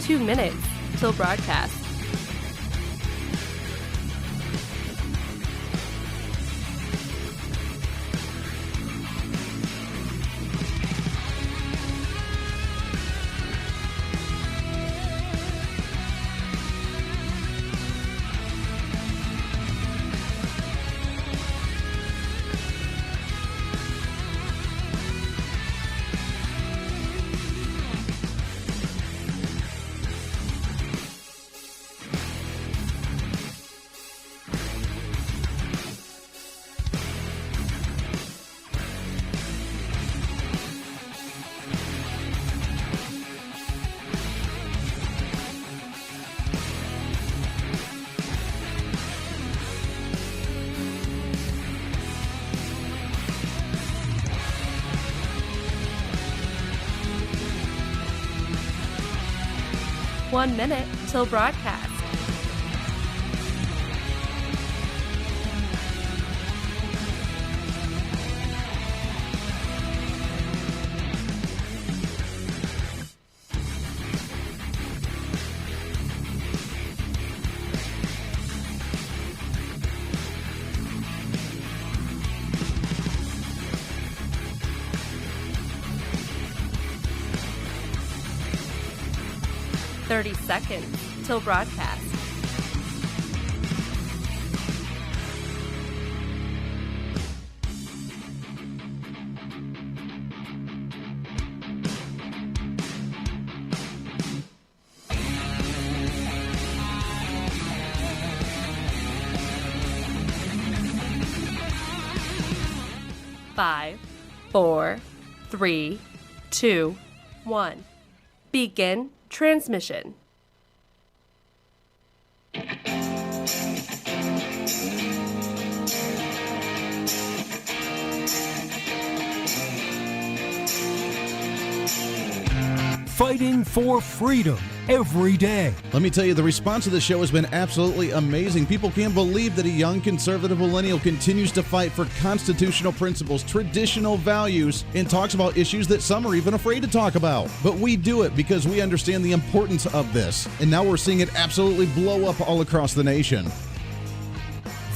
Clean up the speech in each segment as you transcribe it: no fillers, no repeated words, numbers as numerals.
2 minutes till broadcast. One minute till broadcast. Thirty seconds till broadcast. Five, 4, 3, 2, 1. Begin transmission. Fighting for freedom every day. Let me tell you, the response to the show has been absolutely amazing. People can't believe that a young conservative millennial continues to fight for constitutional principles, traditional values, and talks about issues that some are even afraid to talk about. But we do it because we understand the importance of this, and now we're seeing it absolutely blow up all across the nation.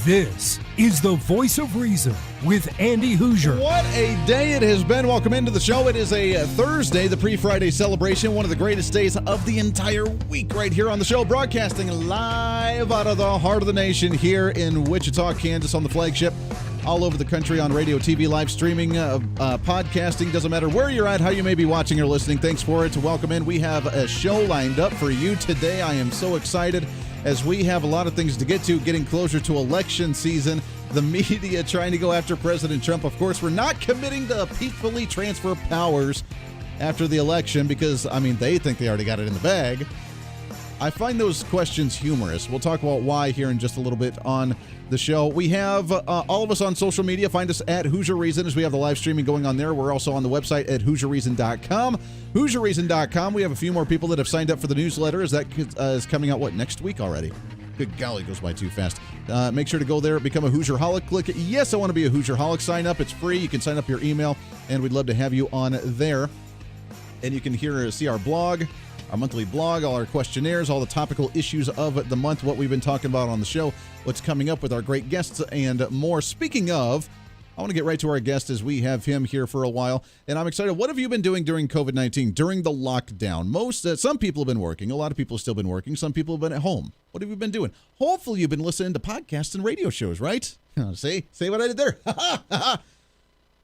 This is the Voice of Reason with Andy Hooser. What a day it has been. Welcome into the show. It is a Thursday, the pre-Friday celebration, one of the greatest days of the entire week right here on the show, broadcasting live out of the heart of the nation here in Wichita, Kansas on the flagship, all over the country on radio, TV, live streaming, podcasting. Doesn't matter where you're at, how you may be watching or listening. Thanks for it. Welcome in. We have a show lined up for you today. I am so excited as we have a lot of things to get to, getting closer to election season, the media trying to go after President Trump. Of course, we're not committing to peacefully transfer powers after the election because, I mean, they think they already got it in the bag. I find those questions humorous. We'll talk about why here in just a little bit on the show. We have all of us on social media. Find us at Hooser Reason as we have the live streaming going on there. We're also on the website at HooserReason.com. HooserReason.com. We have a few more people that have signed up for the newsletter as that is coming out, next week already? Good golly, goes by too fast. Make sure to go there, become a Hooserholic. Click Yes, I want to be a Hooserholic. Sign up. It's free. You can sign up your email, and we'd love to have you on there. And you can see our blog, our monthly blog, all our questionnaires, all the topical issues of the month, what we've been talking about on the show, what's coming up with our great guests, and more. Speaking of, I want to get right to our guest as we have him here for a while, and I'm excited. What have you been doing during COVID-19, during the lockdown? Some people have been working. A lot of people have still been working. Some people have been at home. What have you been doing? Hopefully you've been listening to podcasts and radio shows, right? See what I did there?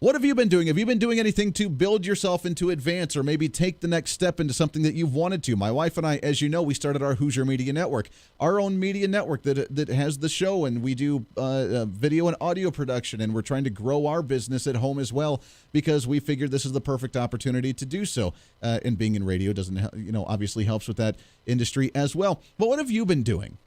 What have you been doing? Have you been doing anything to build yourself and to advance or maybe take the next step into something that you've wanted to? My wife and I, as you know, we started our Hooser Media Network, our own media network that has the show, and we do video and audio production, and we're trying to grow our business at home as well because we figured this is the perfect opportunity to do so. And being in radio doesn't, obviously helps with that industry as well. But what have you been doing?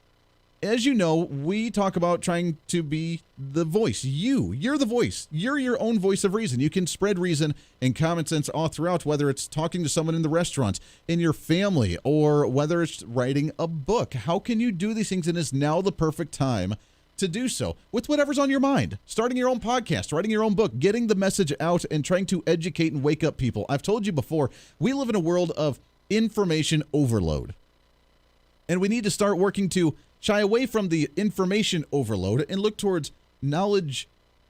As you know, we talk about trying to be the voice. You're the voice. You're your own voice of reason. You can spread reason and common sense all throughout, whether it's talking to someone in the restaurant, in your family, or whether it's writing a book. How can you do these things? And is now the perfect time to do so with whatever's on your mind. Starting your own podcast, writing your own book, getting the message out, and trying to educate and wake up people. I've told you before, we live in a world of information overload. And we need to start working to shy away from the information overload and look towards knowledge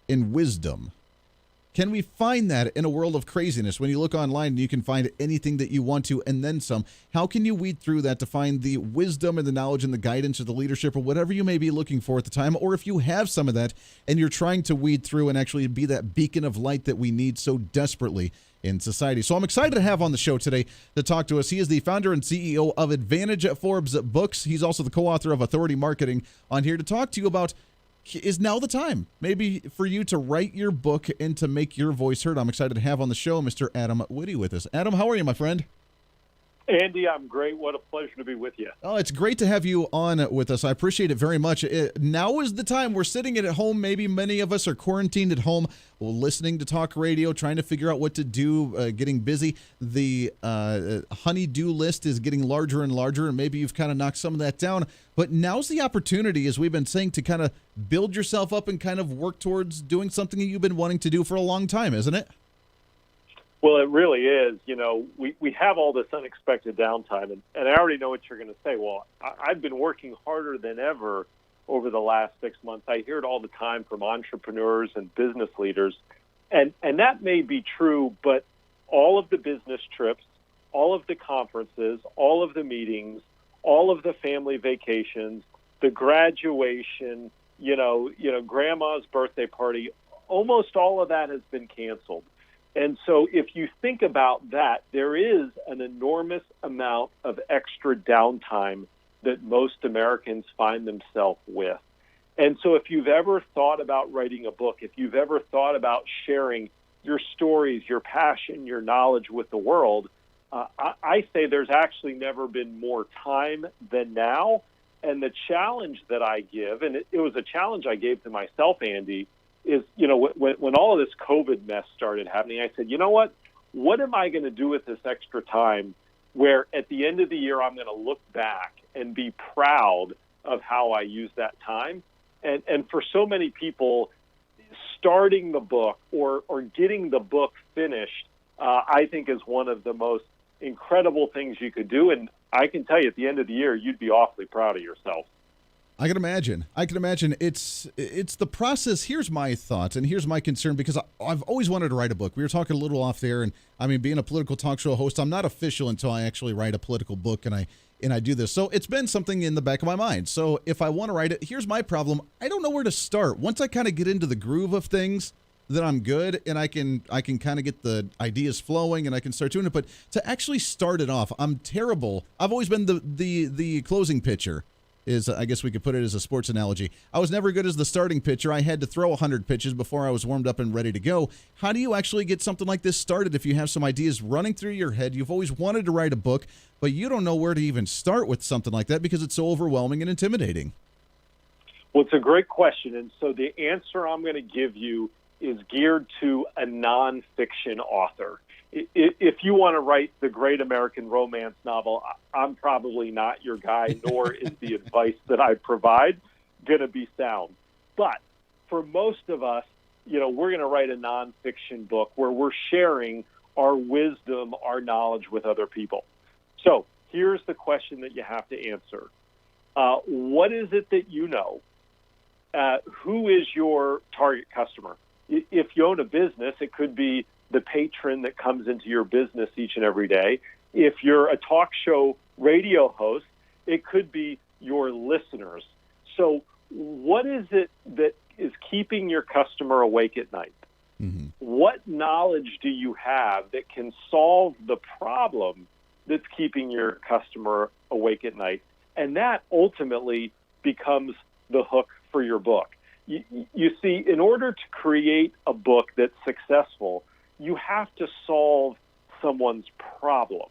and wisdom. Can we find that in a world of craziness? When you look online and you can find anything that you want to and then some, how can you weed through that to find the wisdom and the knowledge and the guidance or the leadership or whatever you may be looking for at the time? Or if you have some of that and you're trying to weed through and actually be that beacon of light that we need so desperately in society. So I'm excited to have on the show today to talk to us. He is the founder and CEO of Advantage Forbes Books. He's also the co-author of Authority Marketing on here to talk to you about, is now the time maybe for you to write your book and to make your voice heard. I'm excited to have on the show Mr. Adam Witty with us. Adam, how are you, my friend? Andy, I'm great. What a pleasure to be with you. Oh, it's great to have you on with us. I appreciate it very much. Now is the time. We're sitting at home. Maybe many of us are quarantined at home, listening to talk radio, trying to figure out what to do, getting busy. The honey-do list is getting larger and larger, and maybe you've kind of knocked some of that down. But now's the opportunity, as we've been saying, to kind of build yourself up and kind of work towards doing something that you've been wanting to do for a long time, isn't it? Well, it really is. You know, we have all this unexpected downtime, and I already know what you're going to say. Well, I've been working harder than ever over the last 6 months. I hear it all the time from entrepreneurs and business leaders, and that may be true, but all of the business trips, all of the conferences, all of the meetings, all of the family vacations, the graduation, grandma's birthday party, almost all of that has been canceled. And so if you think about that, there is an enormous amount of extra downtime that most Americans find themselves with. And so if you've ever thought about writing a book, if you've ever thought about sharing your stories, your passion, your knowledge with the world, I say there's actually never been more time than now. And the challenge that I give, and it was a challenge I gave to myself, Andy, is, when all of this COVID mess started happening, I said, you know what am I going to do with this extra time where at the end of the year I'm going to look back and be proud of how I used that time? And for so many people, starting the book or getting the book finished, I think is one of the most incredible things you could do. And I can tell you at the end of the year, you'd be awfully proud of yourself. I can imagine. It's the process. Here's my thoughts, and here's my concern, because I've always wanted to write a book. We were talking a little off there, and I mean, being a political talk show host, I'm not official until I actually write a political book, and I do this. So it's been something in the back of my mind. So if I want to write it, here's my problem. I don't know where to start. Once I kind of get into the groove of things, then I'm good, and I can kind of get the ideas flowing, and I can start doing it. But to actually start it off, I'm terrible. I've always been the closing pitcher. I guess we could put it as a sports analogy. I was never good as the starting pitcher. I had to throw 100 pitches before I was warmed up and ready to go. How do you actually get something like this started if you have some ideas running through your head? You've always wanted to write a book, but you don't know where to even start with something like that because it's so overwhelming and intimidating. Well, it's a great question. And so the answer I'm going to give you is geared to a nonfiction author. If you want to write the great American romance novel, I'm probably not your guy, nor is the advice that I provide going to be sound. But for most of us, we're going to write a nonfiction book where we're sharing our wisdom, our knowledge with other people. So here's the question that you have to answer. What is it that you know? Who is your target customer? If you own a business, it could be the patron that comes into your business each and every day. If you're a talk show radio host, it could be your listeners. So what is it that is keeping your customer awake at night? Mm-hmm. What knowledge do you have that can solve the problem that's keeping your customer awake at night? And that ultimately becomes the hook for your book. You see, in order to create a book that's successful, you have to solve someone's problem.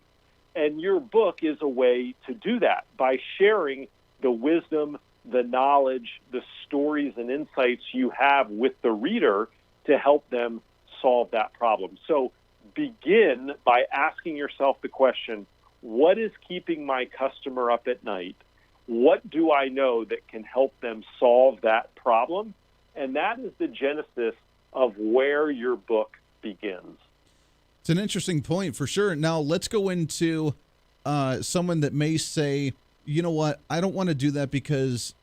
And your book is a way to do that by sharing the wisdom, the knowledge, the stories and insights you have with the reader to help them solve that problem. So begin by asking yourself the question, what is keeping my customer up at night? What do I know that can help them solve that problem? And that is the genesis of where your book begins. It's an interesting point for sure. Now let's go into someone that may say, you know what, I don't want to do that because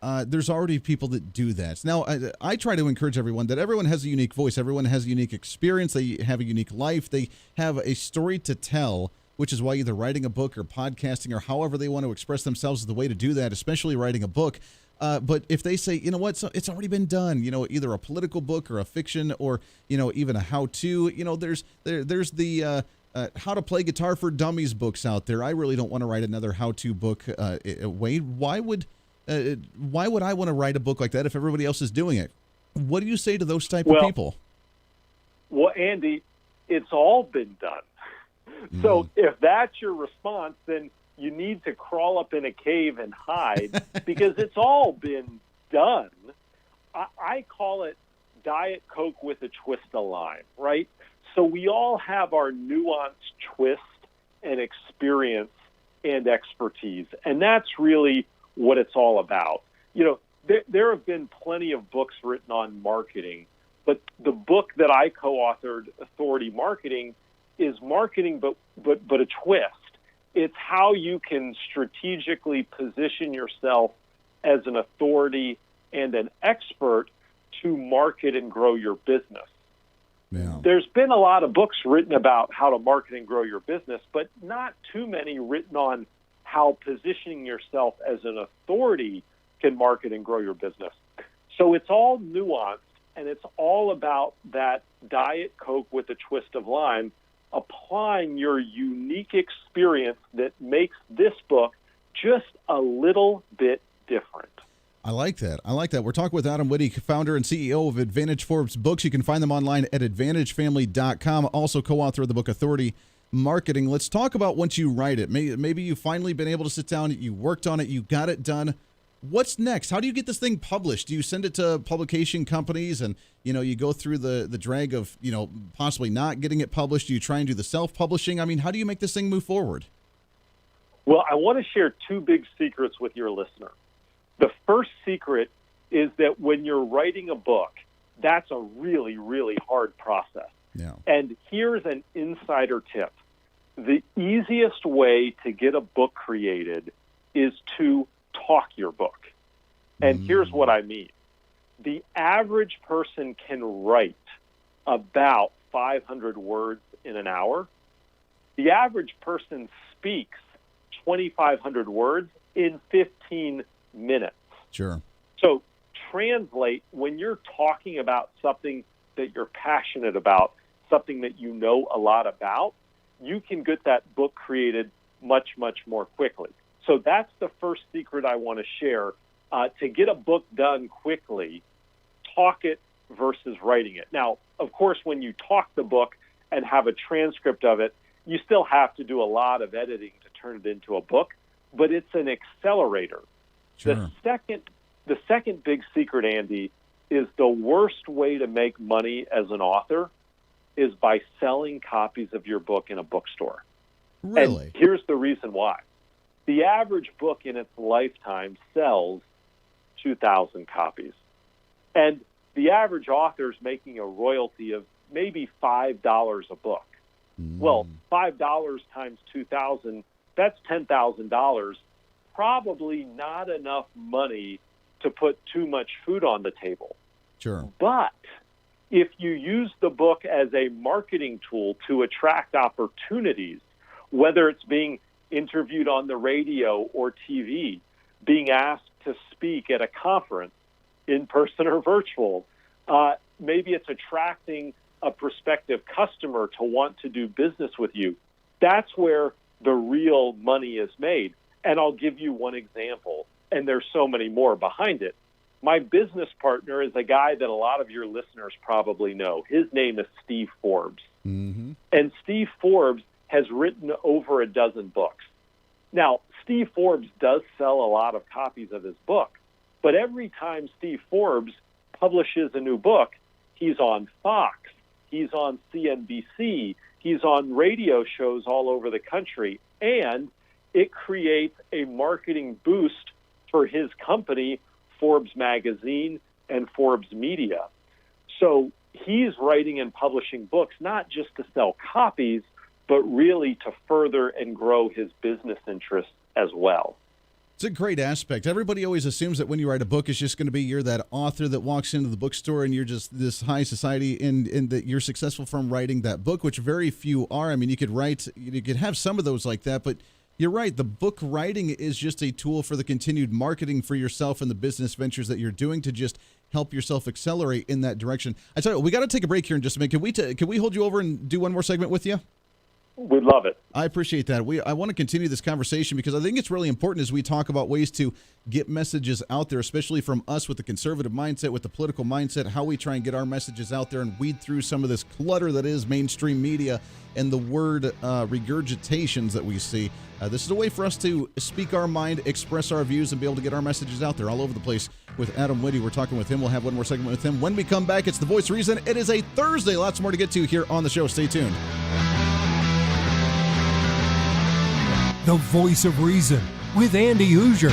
there's already people that do that. Now, I try to encourage everyone that everyone has a unique voice. Everyone has a unique experience. They have a unique life. They have a story to tell, which is why either writing a book or podcasting or however they want to express themselves is the way to do that, especially writing a book. But if they say, you know what, so it's already been done, either a political book or a fiction or, even a how-to, there's the how to play guitar for dummies books out there. I really don't want to write another how-to book. Wade, why would I want to write a book like that if everybody else is doing it? What do you say to those type of people? Well, Andy, it's all been done. So if that's your response, then you need to crawl up in a cave and hide because it's all been done. I call it Diet Coke with a twist of lime, right? So we all have our nuanced twist and experience and expertise, and that's really what it's all about. There have been plenty of books written on marketing, but the book that I co-authored, Authority Marketing, is marketing, but a twist. It's how you can strategically position yourself as an authority and an expert to market and grow your business. Yeah. There's been a lot of books written about how to market and grow your business, but not too many written on how positioning yourself as an authority can market and grow your business. So it's all nuanced, and it's all about that Diet Coke with a twist of lime, applying your unique experience that makes this book just a little bit different. I like that. We're talking with Adam Witty, founder and CEO of Advantage Forbes Books. You can find them online at AdvantageFamily.com. Also co-author of the book Authority Marketing. Let's talk about once you write it. Maybe you've finally been able to sit down, you worked on it, you got it done. What's next? How do you get this thing published? Do you send it to publication companies and, you go through the drag of, possibly not getting it published? Do you try and do the self-publishing? I mean, how do you make this thing move forward? Well, I want to share two big secrets with your listener. The first secret is that when you're writing a book, that's a really, really hard process. Yeah. And here's an insider tip. The easiest way to get a book created is to talk your book. And here's what I mean. The average person can write about 500 words in an hour. The average person speaks 2,500 words in 15 minutes. Sure. So translate when you're talking about something that you're passionate about, something that you know a lot about, you can get that book created much, much more quickly. So that's the first secret I want to share. To get a book done quickly, talk it versus writing it. Now, of course, when you talk the book and have a transcript of it, you still have to do a lot of editing to turn it into a book, but it's an accelerator. Sure. The second big secret, Andy, is the worst way to make money as an author is by selling copies of your book in a bookstore. Really? And here's the reason why. The average book in its lifetime sells 2,000 copies. And the average author is making a royalty of maybe $5 a book. Well, $5 times 2,000, that's $10,000. Probably not enough money to put too much food on the table. Sure. But if you use the book as a marketing tool to attract opportunities, whether it's being interviewed on the radio or TV, being asked to speak at a conference, in person or virtual, maybe it's attracting a prospective customer to want to do business with you. That's where the real money is made. And I'll give you one example, and there's so many more behind it. My business partner is a guy that a lot of your listeners probably know. His name is Steve Forbes. Mm-hmm. And Steve Forbes has written over a dozen books. Now, Steve Forbes does sell a lot of copies of his book, but every time Steve Forbes publishes a new book, he's on Fox, he's on CNBC, he's on radio shows all over the country, and it creates a marketing boost for his company, Forbes Magazine and Forbes Media. So he's writing and publishing books not just to sell copies, but really to further and grow his business interests as well. It's a great aspect. Everybody always assumes that when you write a book, it's just going to be you're that author that walks into the bookstore and you're just this high society and that you're successful from writing that book, which very few are. I mean, you could have some of those like that, but you're right. The book writing is just a tool for the continued marketing for yourself and the business ventures that you're doing to just help yourself accelerate in that direction. I tell you what, we got to take a break here in just a minute. Can we hold you over and do one more segment with you? We'd love it. I appreciate that. I want to continue this conversation because I think it's really important as we talk about ways to get messages out there, especially from us with the conservative mindset, with the political mindset, how we try and get our messages out there and weed through some of this clutter that is mainstream media and the word regurgitations that we see. This is a way for us to speak our mind, express our views, and be able to get our messages out there all over the place. With Adam Witty, we're talking with him. We'll have one more segment with him. When we come back, it's The Voice of Reason. It is a Thursday. Lots more to get to here on the show. Stay tuned. The Voice of Reason with Andy Hooser.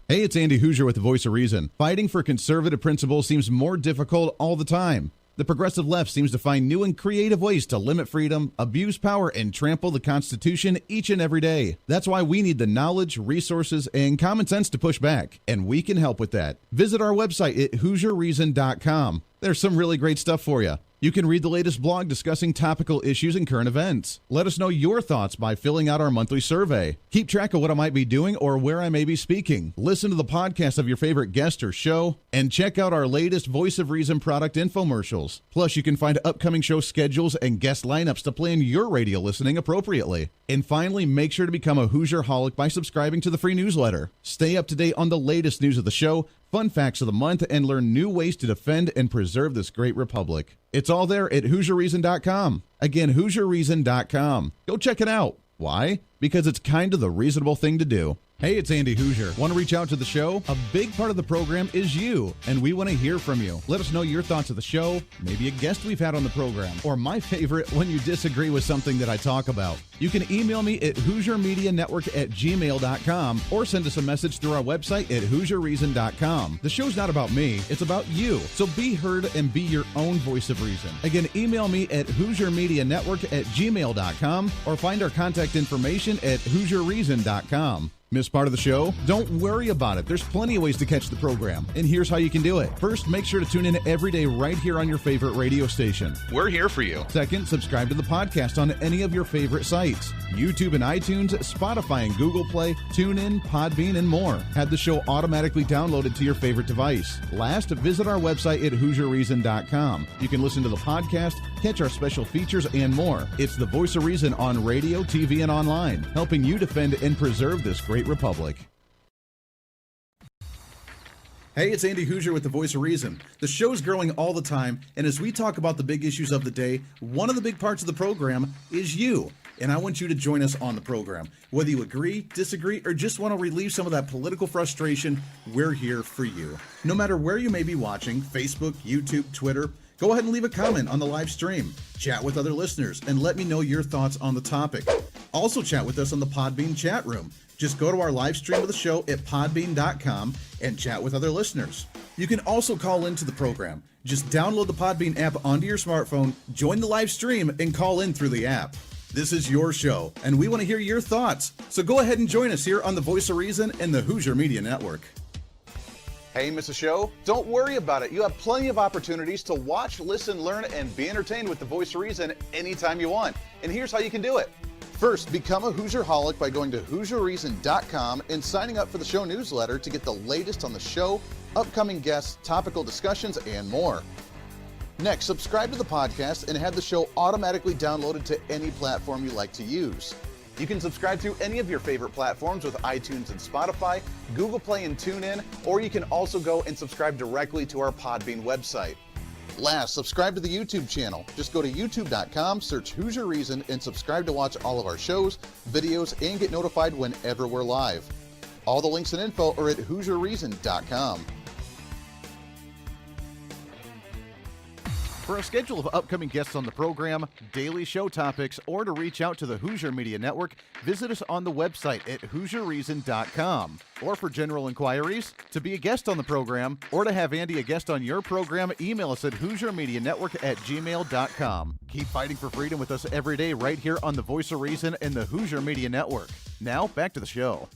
Hey, it's Andy Hooser with The Voice of Reason. Fighting for conservative principles seems more difficult all the time. The progressive left seems to find new and creative ways to limit freedom, abuse power, and trample the Constitution each and every day. That's why we need the knowledge, resources, and common sense to push back, and we can help with that. Visit our website at HooserReason.com. There's some really great stuff for you. You can read the latest blog discussing topical issues and current events. Let us know your thoughts by filling out our monthly survey. Keep track of what I might be doing or where I may be speaking. Listen to the podcast of your favorite guest or show, and check out our latest Voice of Reason product infomercials. Plus, you can find upcoming show schedules and guest lineups to plan your radio listening appropriately. And finally, make sure to become a Hoosier-holic by subscribing to the free newsletter. Stay up to date on the latest news of the show, fun facts of the month, and learn new ways to defend and preserve this great republic. It's all there at HooserReason.com. Again, HooserReason.com. Go check it out. Why? Because it's kind of the reasonable thing to do. Hey, it's Andy Hooser. Want to reach out to the show? A big part of the program is you, and we want to hear from you. Let us know your thoughts of the show, maybe a guest we've had on the program, or my favorite, when you disagree with something that I talk about. You can email me at HooserMediaNetwork@gmail.com or send us a message through our website at HooserReason.com. The show's not about me, it's about you. So be heard and be your own voice of reason. Again, email me at HooserMediaNetwork@gmail.com or find our contact information at HooserReason.com. Miss part of the show? Don't worry about it. There's plenty of ways to catch the program, and here's how you can do it. First, make sure to tune in every day right here on your favorite radio station. We're here for you. Second, subscribe to the podcast on any of your favorite sites. YouTube and iTunes, Spotify and Google Play, TuneIn, Podbean, and more. Have the show automatically downloaded to your favorite device. Last, visit our website at HooserReason.com. You can listen to the podcast, catch our special features, and more. It's the Voice of Reason on radio, TV, and online, helping you defend and preserve this great republic. Hey, it's Andy Hooser with The Voice of Reason. The show's growing all the time, and as we talk about the big issues of the day, one of the big parts of the program is you. And I want you to join us on the program. Whether you agree, disagree, or just want to relieve some of that political frustration, we're here for you. No matter where you may be watching, Facebook, YouTube, Twitter, go ahead and leave a comment on the live stream. Chat with other listeners and let me know your thoughts on the topic. Also chat with us on the Podbean chat room. Just go to our live stream of the show at podbean.com and chat with other listeners. You can also call into the program. Just download the Podbean app onto your smartphone, join the live stream, and call in through the app. This is your show, and we want to hear your thoughts. So go ahead and join us here on the Voice of Reason and the Hooser Media Network. Hey, miss a show? Don't worry about it. You have plenty of opportunities to watch, listen, learn, and be entertained with the Voice of Reason anytime you want. And here's how you can do it. First, become a Hoosier-holic by going to HooserReason.com and signing up for the show newsletter to get the latest on the show, upcoming guests, topical discussions, and more. Next, subscribe to the podcast and have the show automatically downloaded to any platform you like to use. You can subscribe to any of your favorite platforms with iTunes and Spotify, Google Play and TuneIn, or you can also go and subscribe directly to our Podbean website. Last, subscribe to the YouTube channel. Just go to youtube.com, search Hooser Reason, and subscribe to watch all of our shows, videos, and get notified whenever we're live. All the links and info are at HooserReason.com. For a schedule of upcoming guests on the program, daily show topics, or to reach out to the Hooser Media Network, visit us on the website at HooserReason.com. Or for general inquiries, to be a guest on the program, or to have Andy a guest on your program, email us at HooserMediaNetwork@gmail.com. Keep fighting for freedom with us every day right here on the Voice of Reason and the Hooser Media Network. Now, back to the show.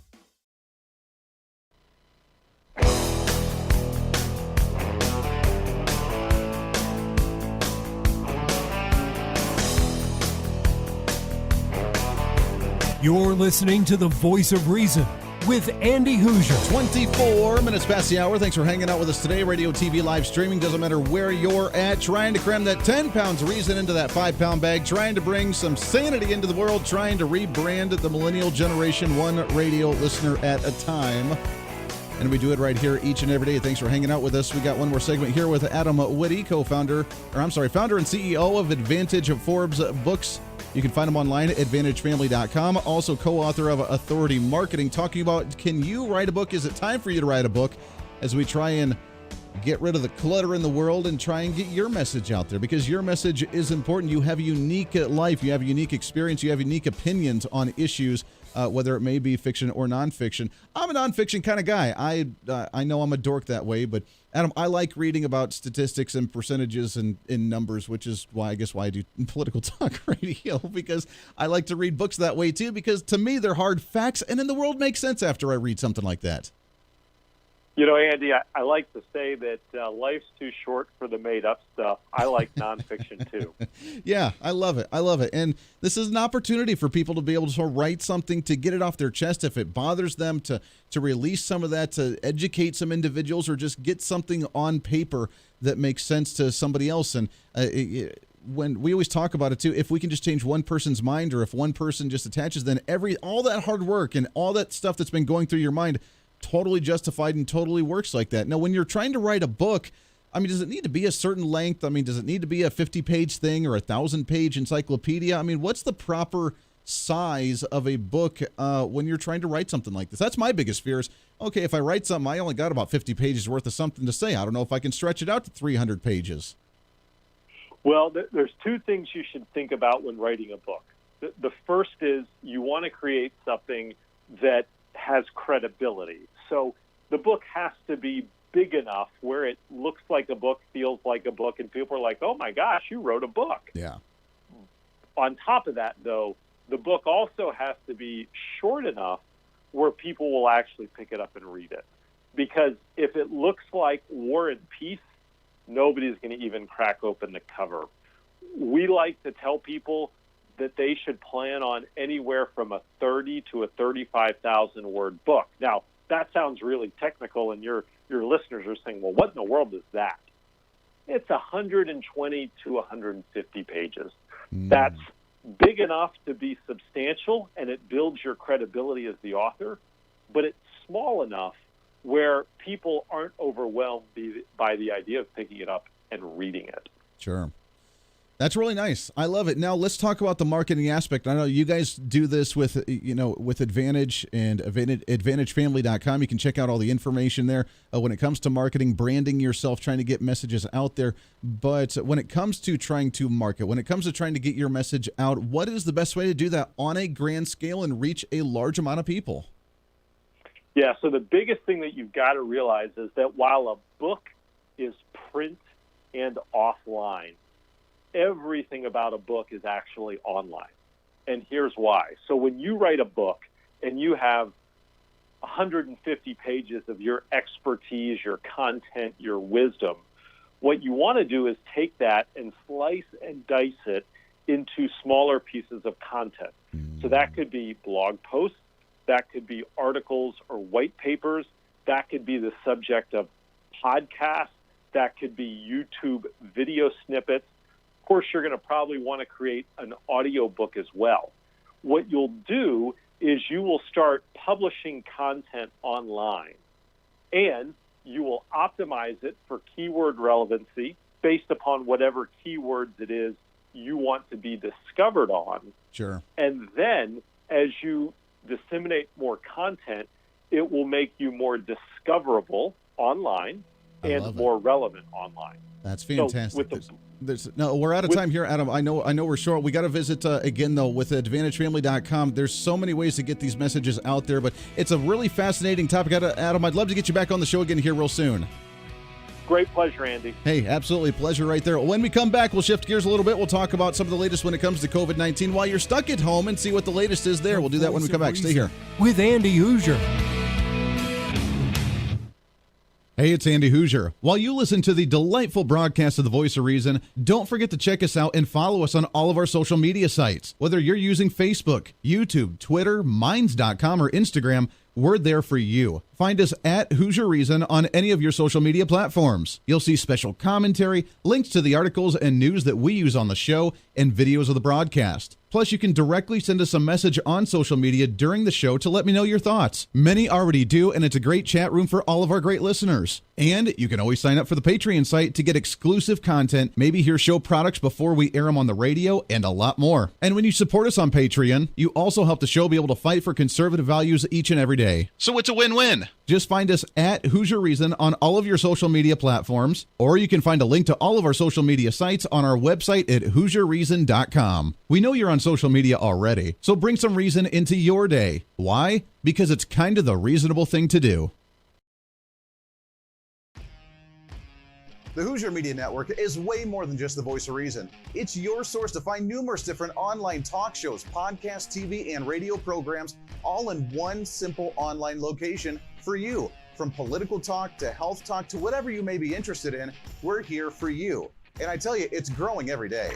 You're listening to the Voice of Reason with Andy Hooser. 24 minutes past the hour. Thanks for hanging out with us today. Radio, TV, live streaming. Doesn't matter where you're at. Trying to cram that 10 pounds of reason into that 5-pound bag. Trying to bring some sanity into the world. Trying to rebrand the millennial generation, one radio listener at a time. And we do it right here each and every day. Thanks for hanging out with us. We got one more segment here with Adam Witty, founder and CEO of Advantage Forbes Books. You can find him online at AdvantageFamily.com. Also co-author of Authority Marketing, talking about, can you write a book? Is it time for you to write a book? As we try and get rid of the clutter in the world and try and get your message out there, because your message is important. You have a unique life. You have a unique experience. You have unique opinions on issues, whether it may be fiction or nonfiction. I'm a nonfiction kind of guy. I know I'm a dork that way, but Adam, I like reading about statistics and percentages and in numbers, which is why I do political talk radio, because I like to read books that way too, because to me they're hard facts, and then the world makes sense after I read something like that. You know, Andy, I like to say that life's too short for the made-up stuff. I like nonfiction, too. Yeah, I love it. And this is an opportunity for people to be able to write something, to get it off their chest if it bothers them, to release some of that, to educate some individuals, or just get something on paper that makes sense to somebody else. And when we always talk about it, too, if we can just change one person's mind, or if one person just attaches, then all that hard work and all that stuff that's been going through your mind totally justified and totally works like that. Now, when you're trying to write a book, I mean, does it need to be a certain length? I mean, does it need to be a 50-page thing or a 1,000-page encyclopedia? I mean, what's the proper size of a book when you're trying to write something like this? That's my biggest fear is, okay, if I write something, I only got about 50 pages worth of something to say. I don't know if I can stretch it out to 300 pages. Well, there's two things you should think about when writing a book. The first is you want to create something that has credibility. So the book has to be big enough where it looks like a book, feels like a book, and people are like, oh my gosh, you wrote a book. Yeah. On top of that, though, the book also has to be short enough where people will actually pick it up and read it. Because if it looks like War and Peace, nobody's going to even crack open the cover. We like to tell people that they should plan on anywhere from a 30 to a 35,000 word book. Now, that sounds really technical, and your listeners are saying, well, what in the world is that? It's 120 to 150 pages. That's big enough to be substantial, and it builds your credibility as the author, but it's small enough where people aren't overwhelmed by the idea of picking it up and reading it. Sure. That's really nice. I love it. Now let's talk about the marketing aspect. I know you guys do this with Advantage and AdvantageFamily.com. You can check out all the information there when it comes to marketing, branding yourself, trying to get messages out there. But when it comes to trying to market, when it comes to trying to get your message out, what is the best way to do that on a grand scale and reach a large amount of people? Yeah, so the biggest thing that you've got to realize is that while a book is print and offline, everything about a book is actually online. And here's why. So when you write a book and you have 150 pages of your expertise, your content, your wisdom, what you want to do is take that and slice and dice it into smaller pieces of content. So that could be blog posts, that could be articles or white papers, that could be the subject of podcasts, that could be YouTube video snippets. Of course, you're going to probably want to create an audio book as well. What you'll do is you will start publishing content online, and you will optimize it for keyword relevancy based upon whatever keywords it is you want to be discovered on. Sure. And then as you disseminate more content, it will make you more discoverable online and more relevant online. That's fantastic. So no, we're out of time here, Adam. I know we're short. We got to visit again, though, with AdvantageFamily.com. There's so many ways to get these messages out there, but it's a really fascinating topic. Adam, I'd love to get you back on the show again here real soon. Great pleasure, Andy. Hey, absolutely. Pleasure right there. When we come back, we'll shift gears a little bit. We'll talk about some of the latest when it comes to COVID-19 while you're stuck at home and see what the latest is there. We'll do that when we come back. Stay here. With Andy Hooser. Hey, it's Andy Hooser. While you listen to the delightful broadcast of the Voice of Reason, don't forget to check us out and follow us on all of our social media sites. Whether you're using Facebook, YouTube, Twitter, Minds.com, or Instagram, we're there for you. Find us at Hooser Reason on any of your social media platforms. You'll see special commentary, links to the articles and news that we use on the show, and videos of the broadcast. Plus, you can directly send us a message on social media during the show to let me know your thoughts. Many already do, and it's a great chat room for all of our great listeners. And you can always sign up for the Patreon site to get exclusive content, maybe hear show products before we air them on the radio, and a lot more. And when you support us on Patreon, you also help the show be able to fight for conservative values each and every day. So it's a win-win. Just find us at Hooser Reason on all of your social media platforms, or you can find a link to all of our social media sites on our website at HooserReason.com. We know you're on social media already, so bring some reason into your day. Why? Because it's kind of the reasonable thing to do. The Hooser Media Network is way more than just the voice of reason. It's your source to find numerous different online talk shows, podcasts, TV, and radio programs, all in one simple online location for you. From political talk to health talk to whatever you may be interested in, we're here for you. And I tell you, it's growing every day.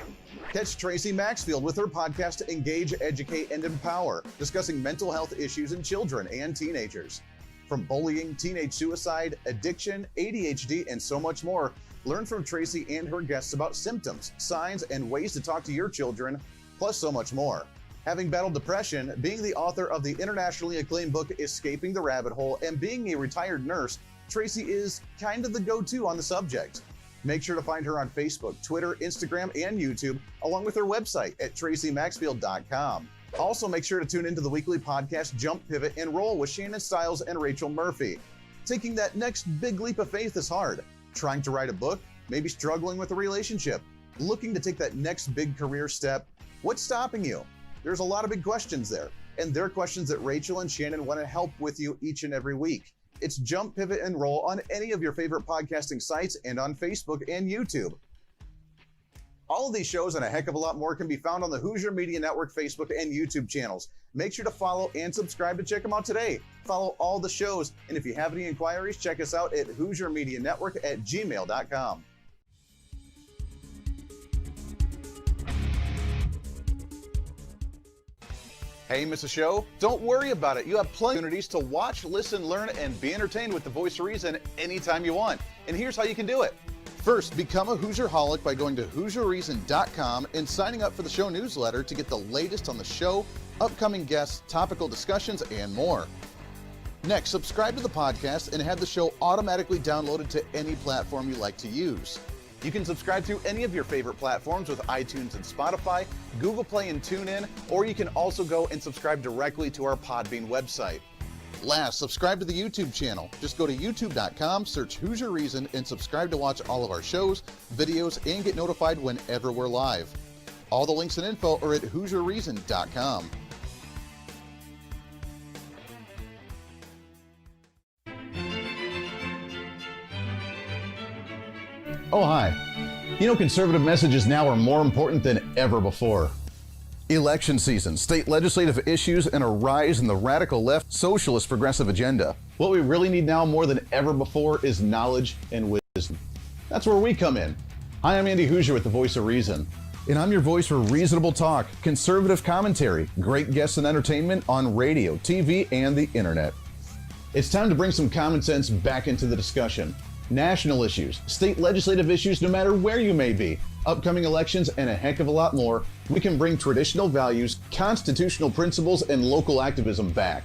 Catch Tracy Maxfield with her podcast Engage, Educate, and Empower, discussing mental health issues in children and teenagers. From bullying, teenage suicide, addiction, ADHD, and so much more, learn from Tracy and her guests about symptoms, signs, and ways to talk to your children, plus so much more. Having battled depression, being the author of the internationally acclaimed book Escaping the Rabbit Hole, and being a retired nurse, Tracy is kind of the go-to on the subject. Make sure to find her on Facebook, Twitter, Instagram, and YouTube, along with her website at tracymaxfield.com. Also, make sure to tune into the weekly podcast Jump, Pivot, and Roll with Shannon Stiles and Rachel Murphy. Taking that next big leap of faith is hard. Trying to write a book, maybe struggling with a relationship, looking to take that next big career step. What's stopping you? There's a lot of big questions there, and they're questions that Rachel and Shannon want to help with you each and every week. It's Jump, Pivot, and Roll on any of your favorite podcasting sites and on Facebook and YouTube. All of these shows and a heck of a lot more can be found on the Hooser Media Network Facebook and YouTube channels. Make sure to follow and subscribe to check them out today. Follow all the shows, and if you have any inquiries, check us out at HooserMediaNetwork@gmail.com. Hey, miss a show? Don't worry about it. You have plenty of opportunities to watch, listen, learn, and be entertained with the Voice of Reason anytime you want. And here's how you can do it. First, become a Hooserholic by going to HooserReason.com and signing up for the show newsletter to get the latest on the show, upcoming guests, topical discussions, and more. Next, subscribe to the podcast and have the show automatically downloaded to any platform you like to use. You can subscribe through any of your favorite platforms with iTunes and Spotify, Google Play and TuneIn, or you can also go and subscribe directly to our Podbean website. Last, subscribe to the YouTube channel. Just go to youtube.com, search Hooser Reason, and subscribe to watch all of our shows, videos, and get notified whenever we're live. All the links and info are at HooserReason.com. Oh, hi. You know, conservative messages now are more important than ever before. Election season, state legislative issues, and a rise in the radical left socialist progressive agenda. What we really need now more than ever before is knowledge and wisdom. That's where we come in. Hi, I'm Andy Hooser with the Voice of Reason. And I'm your voice for reasonable talk, conservative commentary, great guests and entertainment on radio, TV, and the internet. It's time to bring some common sense back into the discussion. National issues, state legislative issues, no matter where you may be, upcoming elections, and a heck of a lot more, we can bring traditional values, constitutional principles, and local activism back.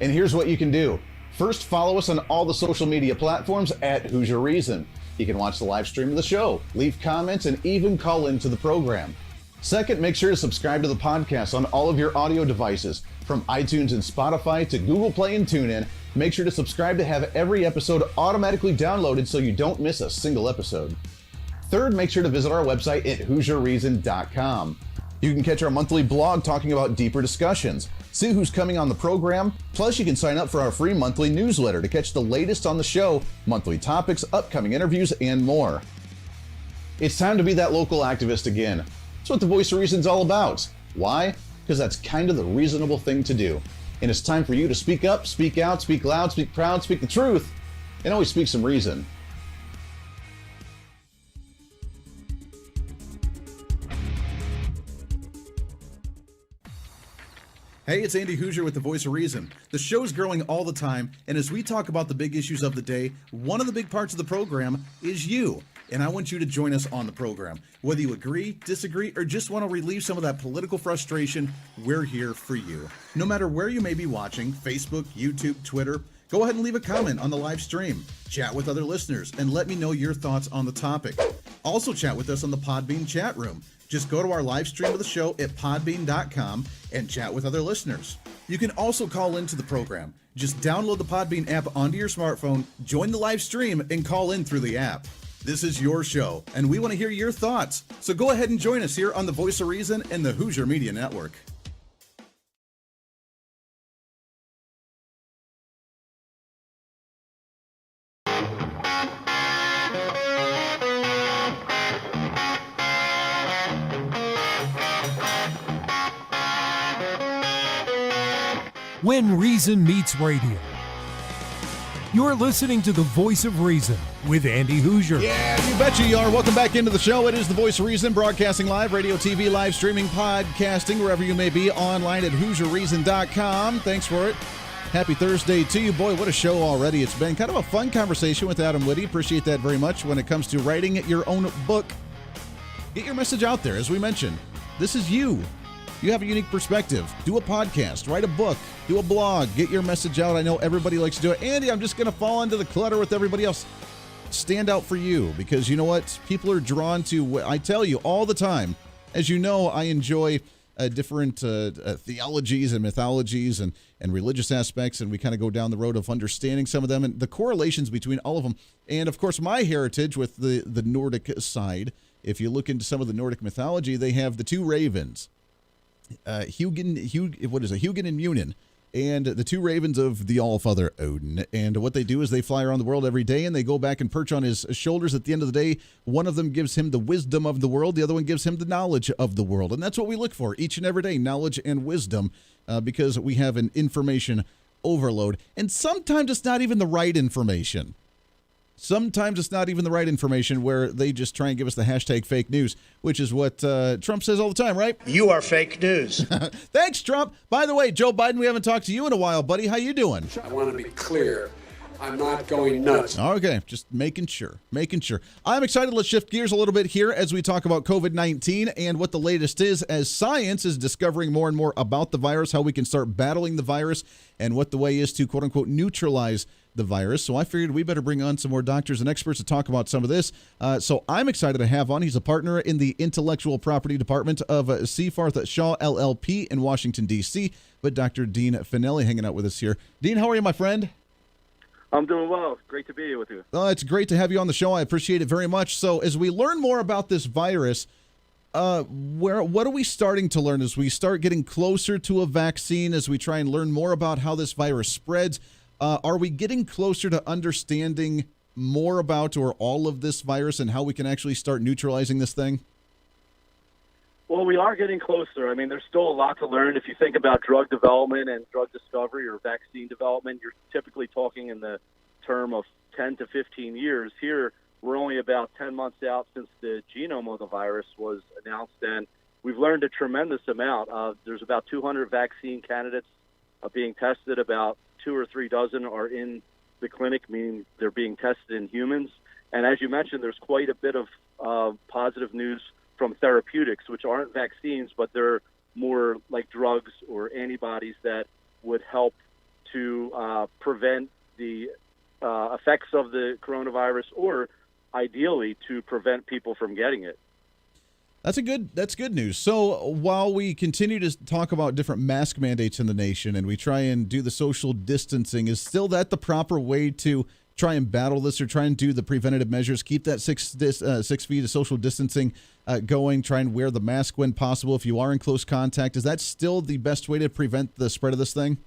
And here's what you can do. First, follow us on all the social media platforms at Hooser Reason. You can watch the live stream of the show, leave comments, and even call into the program. Second, make sure to subscribe to the podcast on all of your audio devices, from iTunes and Spotify to Google Play and TuneIn. Make sure to subscribe to have every episode automatically downloaded so you don't miss a single episode. Third, make sure to visit our website at HooserReason.com. You can catch our monthly blog talking about deeper discussions, see who's coming on the program, plus you can sign up for our free monthly newsletter to catch the latest on the show, monthly topics, upcoming interviews, and more. It's time to be that local activist again. That's what the Voice of Reason's all about. Why? Because that's kind of the reasonable thing to do. And it's time for you to speak up, speak out, speak loud, speak proud, speak the truth, and always speak some reason. Hey, it's Andy Hooser with the Voice of Reason. The show's growing all the time, and as we talk about the big issues of the day, one of the big parts of the program is you. And I want you to join us on the program. Whether you agree, disagree, or just want to relieve some of that political frustration, we're here for you. No matter where you may be watching, Facebook, YouTube, Twitter, go ahead and leave a comment on the live stream. Chat with other listeners and let me know your thoughts on the topic. Also chat with us on the Podbean chat room. Just go to our live stream of the show at podbean.com and chat with other listeners. You can also call into the program. Just download the Podbean app onto your smartphone, join the live stream, and call in through the app. This is your show, and we want to hear your thoughts. So go ahead and join us here on the Voice of Reason and the Hooser Media Network. When Reason Meets Radio. You're listening to the Voice of Reason with Andy Hooser. Yeah, you betcha you are. Welcome back into the show. It is the Voice of Reason, broadcasting live, radio, TV, live streaming, podcasting, wherever you may be, online at HooserReason.com. Thanks for it. Happy Thursday to you. Boy, what a show already. It's been kind of a fun conversation with Adam Witty. Appreciate that very much when it comes to writing your own book. Get your message out there. As we mentioned, this is you. You have a unique perspective. Do a podcast, write a book, do a blog, get your message out. I know everybody likes to do it. Andy, I'm just going to fall into the clutter with everybody else. Stand out for you, because you know what? People are drawn to, I tell you all the time, as you know, I enjoy different theologies and mythologies and religious aspects, and we kind of go down the road of understanding some of them and the correlations between all of them. And of course, my heritage with the Nordic side, if you look into some of the Nordic mythology, they have the two ravens. Hugin and Munin, and the two ravens of the Allfather Odin. And what they do is they fly around the world every day, and they go back and perch on his shoulders. At the end of the day, one of them gives him the wisdom of the world, the other one gives him the knowledge of the world. And that's what we look for each and every day, knowledge and wisdom, because we have an information overload. And sometimes it's not even the right information. Sometimes it's not even the right information, where they just try and give us the hashtag fake news, which is what Trump says all the time, right? You are fake news. Thanks, Trump. By the way, Joe Biden, we haven't talked to you in a while, buddy. How you doing? I want to be clear. I'm not going nuts. Okay, just making sure. I'm excited. Let's shift gears a little bit here as we talk about COVID-19 and what the latest is, as science is discovering more and more about the virus, how we can start battling the virus, and what the way is to, quote-unquote, neutralize the virus. So I figured we better bring on some more doctors and experts to talk about some of this. So I'm excited to have on. He's a partner in the intellectual property department of Seaforth Shaw LLP in Washington, D.C., but Dr. Dean Fanelli hanging out with us here. Dean, how are you, my friend? I'm doing well. Great to be here with you. It's great to have you on the show. I appreciate it very much. So as we learn more about this virus, what are we starting to learn as we start getting closer to a vaccine, as we try and learn more about how this virus spreads? Are we getting closer to understanding more about or all of this virus and how we can actually start neutralizing this thing? Well, we are getting closer. I mean, there's still a lot to learn. If you think about drug development and drug discovery or vaccine development, you're typically talking in the term of 10 to 15 years. Here, we're only about 10 months out since the genome of the virus was announced, and we've learned a tremendous amount. There's about 200 vaccine candidates being tested. About 2 or 3 dozen are in the clinic, meaning they're being tested in humans. And as you mentioned, there's quite a bit of positive news from therapeutics, which aren't vaccines, but they're more like drugs or antibodies that would help to prevent the effects of the coronavirus, or ideally to prevent people from getting it. That's good news. So while we continue to talk about different mask mandates in the nation and we try and do the social distancing, is still that the proper way to try and battle this, or try and do the preventative measures, keep that 6 feet of social distancing going, try and wear the mask when possible if you are in close contact? Is that still the best way to prevent the spread of this thing?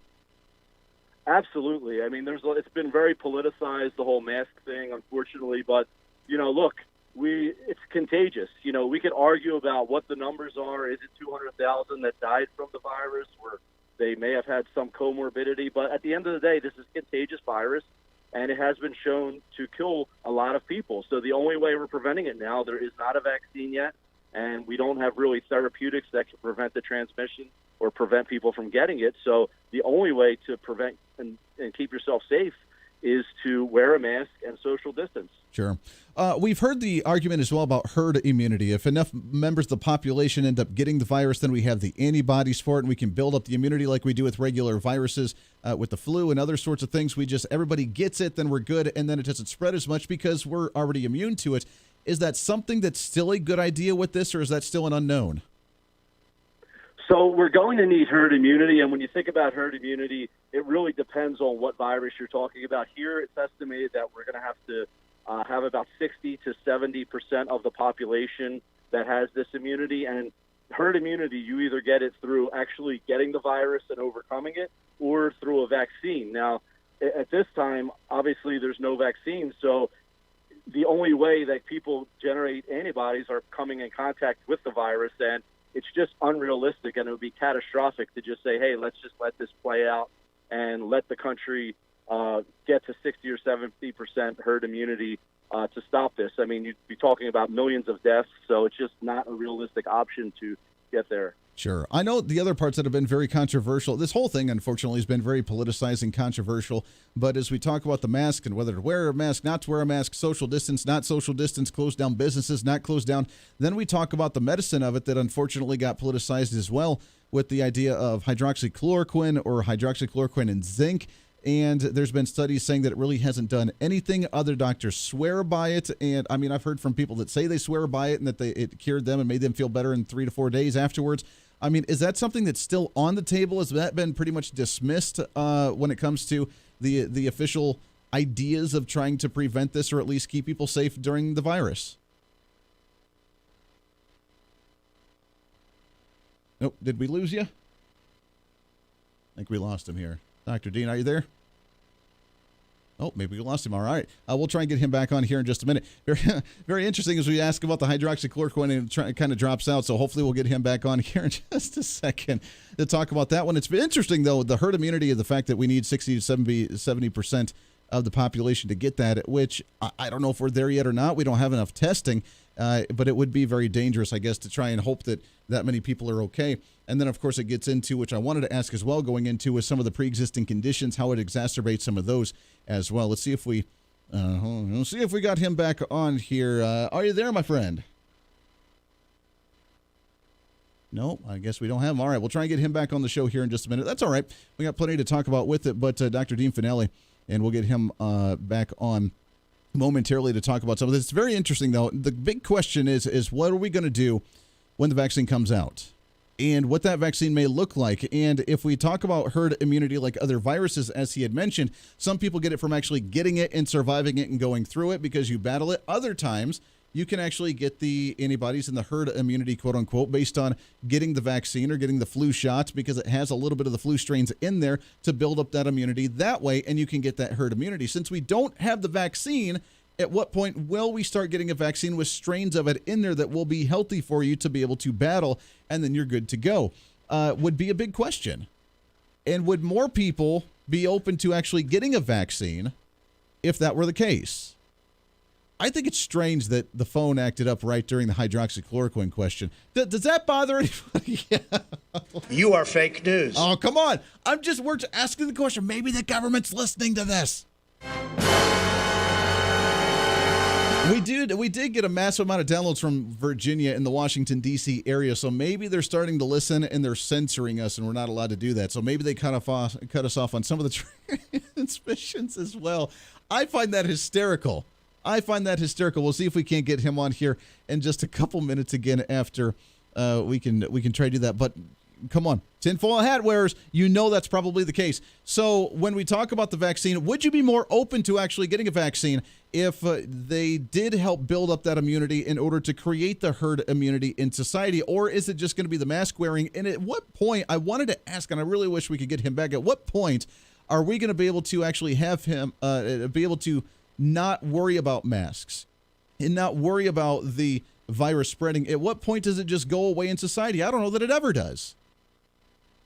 Absolutely. I mean, it's been very politicized, the whole mask thing, unfortunately. But, look, it's contagious. We could argue about what the numbers are. Is it 200,000 that died from the virus, or they may have had some comorbidity? But at the end of the day, this is a contagious virus. and it has been shown to kill a lot of people. So the only way we're preventing it now, there is not a vaccine yet, and we don't have really therapeutics that can prevent the transmission or prevent people from getting it. So the only way to prevent and keep yourself safe is to wear a mask and social distance. Sure. We've heard the argument as well about herd immunity. If enough members of the population end up getting the virus, then we have the antibodies for it, and we can build up the immunity like we do with regular viruses, with the flu and other sorts of things. Everybody gets it, then we're good, and then it doesn't spread as much because we're already immune to it. Is that something that's still a good idea with this, or is that still an unknown? So we're going to need herd immunity, and when you think about herd immunity, it really depends on what virus you're talking about. Here, it's estimated that we're going to have to have about 60 to 70% of the population that has this immunity. And herd immunity, you either get it through actually getting the virus and overcoming it, or through a vaccine. Now, at this time, obviously, there's no vaccine, so the only way that people generate antibodies are coming in contact with the virus, and it's just unrealistic, and it would be catastrophic to just say, hey, let's just let this play out and let the country get to 60 or 70% herd immunity to stop this. I mean, you'd be talking about millions of deaths, so it's just not a realistic option to get there. Sure. I know the other parts that have been very controversial. This whole thing, unfortunately, has been very politicized and controversial. But as we talk about the mask and whether to wear a mask, not to wear a mask, social distance, not social distance, close down businesses, not close down, then we talk about the medicine of it that unfortunately got politicized as well, with the idea of hydroxychloroquine or hydroxychloroquine and zinc. And there's been studies saying that it really hasn't done anything. Other doctors swear by it. And I mean, I've heard from people that say they swear by it and that it cured them and made them feel better in 3 to 4 days afterwards. I mean, is that something that's still on the table? Has that been pretty much dismissed when it comes to the official ideas of trying to prevent this, or at least keep people safe during the virus? Nope. Did we lose you? I think we lost him here. Dr. Dean, are you there? Oh, maybe we lost him. All right. We'll try and get him back on here in just a minute. Very, very interesting as we ask about the hydroxychloroquine, and it kind of drops out. So hopefully we'll get him back on here in just a second to talk about that one. It's been interesting, though, the herd immunity of the fact that we need 60 to 70% of the population to get that, which I don't know if we're there yet or not. We don't have enough testing, but it would be very dangerous, I guess, to try and hope that many people are okay. And then, of course, it gets into, which I wanted to ask as well, going into with some of the pre-existing conditions, how it exacerbates some of those as well. Let's see if we got him back on here. Are you there, my friend? No, I guess we don't have him. All right, we'll try and get him back on the show here in just a minute. That's all right. We got plenty to talk about with it, but Dr. Dean Fanelli, and we'll get him back on momentarily to talk about some of this. It's very interesting, though. The big question is what are we going to do when the vaccine comes out, and what that vaccine may look like. And if we talk about herd immunity like other viruses, as he had mentioned, some people get it from actually getting it and surviving it and going through it because you battle it. Other times, you can actually get the antibodies and the herd immunity, quote unquote, based on getting the vaccine or getting the flu shot, because it has a little bit of the flu strains in there to build up that immunity that way, and you can get that herd immunity. Since we don't have the vaccine, at what point will we start getting a vaccine with strains of it in there that will be healthy for you to be able to battle, and then you're good to go? Would be a big question. And would more people be open to actually getting a vaccine if that were the case? I think it's strange that the phone acted up right during the hydroxychloroquine question. Does that bother anybody? Yeah. You are fake news. Oh, come on. We're asking the question. Maybe the government's listening to this. We did get a massive amount of downloads from Virginia in the Washington, D.C. area, so maybe they're starting to listen and they're censoring us, and we're not allowed to do that. So maybe they cut us off on some of the transmissions as well. I find that hysterical. We'll see if we can't get him on here in just a couple minutes again after we can try to do that. But come on, tinfoil hat wearers, you know that's probably the case. So when we talk about the vaccine, would you be more open to actually getting a vaccine if they did help build up that immunity in order to create the herd immunity in society? Or is it just going to be the mask wearing? And at what point, I wanted to ask, and I really wish we could get him back, at what point are we going to be able to actually have him be able to not worry about masks and not worry about the virus spreading? At what point does it just go away in society? I don't know that it ever does.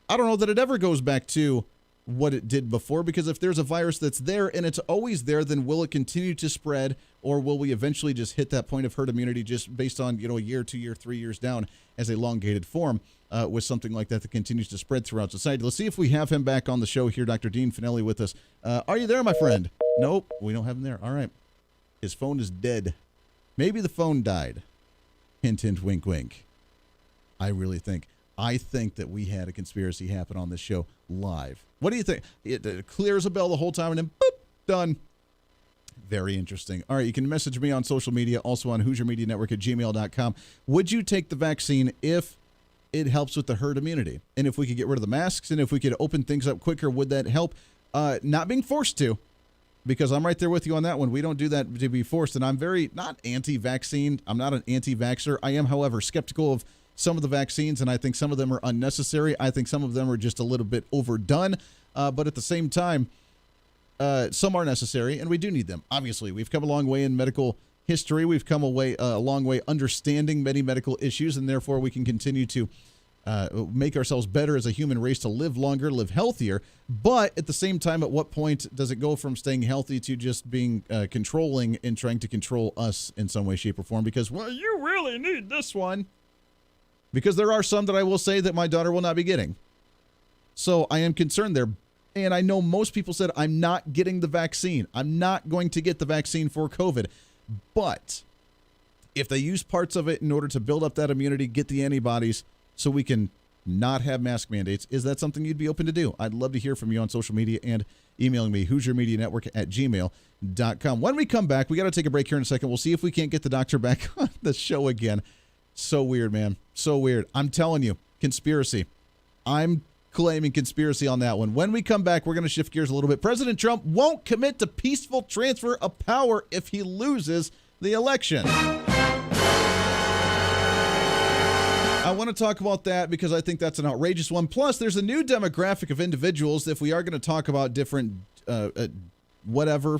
I don't know that it ever goes back to what it did before, because if there's a virus that's there and it's always there, then will it continue to spread, or will we eventually just hit that point of herd immunity just based on, a year, 2 year, 3 years down as a elongated form with something like that continues to spread throughout society? Let's see if we have him back on the show here, Dr. Dean Fanelli with us. Are you there, my friend? Nope, we don't have him there. All right. His phone is dead. Maybe the phone died. Hint, hint, wink, wink. I think that we had a conspiracy happen on this show live. What do you think? It clears a bell the whole time and then boop, done. Very interesting. All right, you can message me on social media, also on HooserMediaNetwork@gmail.com. Would you take the vaccine if it helps with the herd immunity? And if we could get rid of the masks and if we could open things up quicker, would that help? Not being forced to, because I'm right there with you on that one. We don't do that to be forced, and I'm very not anti-vaccine. I'm not an anti-vaxxer. I am, however, skeptical of some of the vaccines, and I think some of them are unnecessary. I think some of them are just a little bit overdone, but at the same time, some are necessary, and we do need them. Obviously, we've come a long way in medical history. We've come a long way understanding many medical issues, and therefore we can continue to make ourselves better as a human race to live longer, live healthier. But at the same time, at what point does it go from staying healthy to just being controlling and trying to control us in some way, shape, or form? Because, well, you really need this one. Because there are some that I will say that my daughter will not be getting. So I am concerned there. And I know most people said, I'm not getting the vaccine. I'm not going to get the vaccine for COVID. But if they use parts of it in order to build up that immunity, get the antibodies so we can not have mask mandates, is that something you'd be open to do? I'd love to hear from you on social media and emailing me, HooserMediaNetwork@gmail.com. When we come back, we got to take a break here in a second. We'll see if we can't get the doctor back on the show again. So weird, man. So weird. I'm telling you, conspiracy. I'm claiming conspiracy on that one. When we come back, we're going to shift gears a little bit. President Trump won't commit to peaceful transfer of power if he loses the election. I want to talk about that because I think that's an outrageous one. Plus, there's a new demographic of individuals. If we are going to talk about different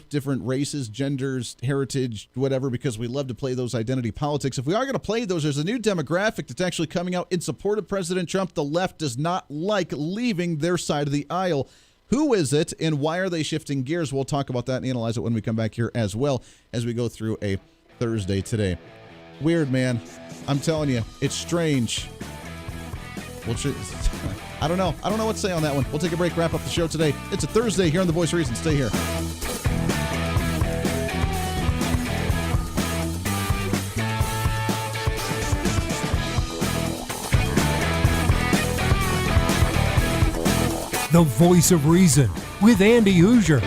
different races, genders, heritage, whatever, because we love to play those identity politics. If we are going to play those, there's a new demographic that's actually coming out in support of President Trump. The left does not like leaving their side of the aisle. Who is it, and why are they shifting gears? We'll talk about that and analyze it when we come back here as well as we go through a Thursday today. Weird, man. I'm telling you, it's strange. I don't know. I don't know what to say on that one. We'll take a break, wrap up the show today. It's a Thursday here on The Voice of Reason. Stay here. The Voice of Reason with Andy Hooser.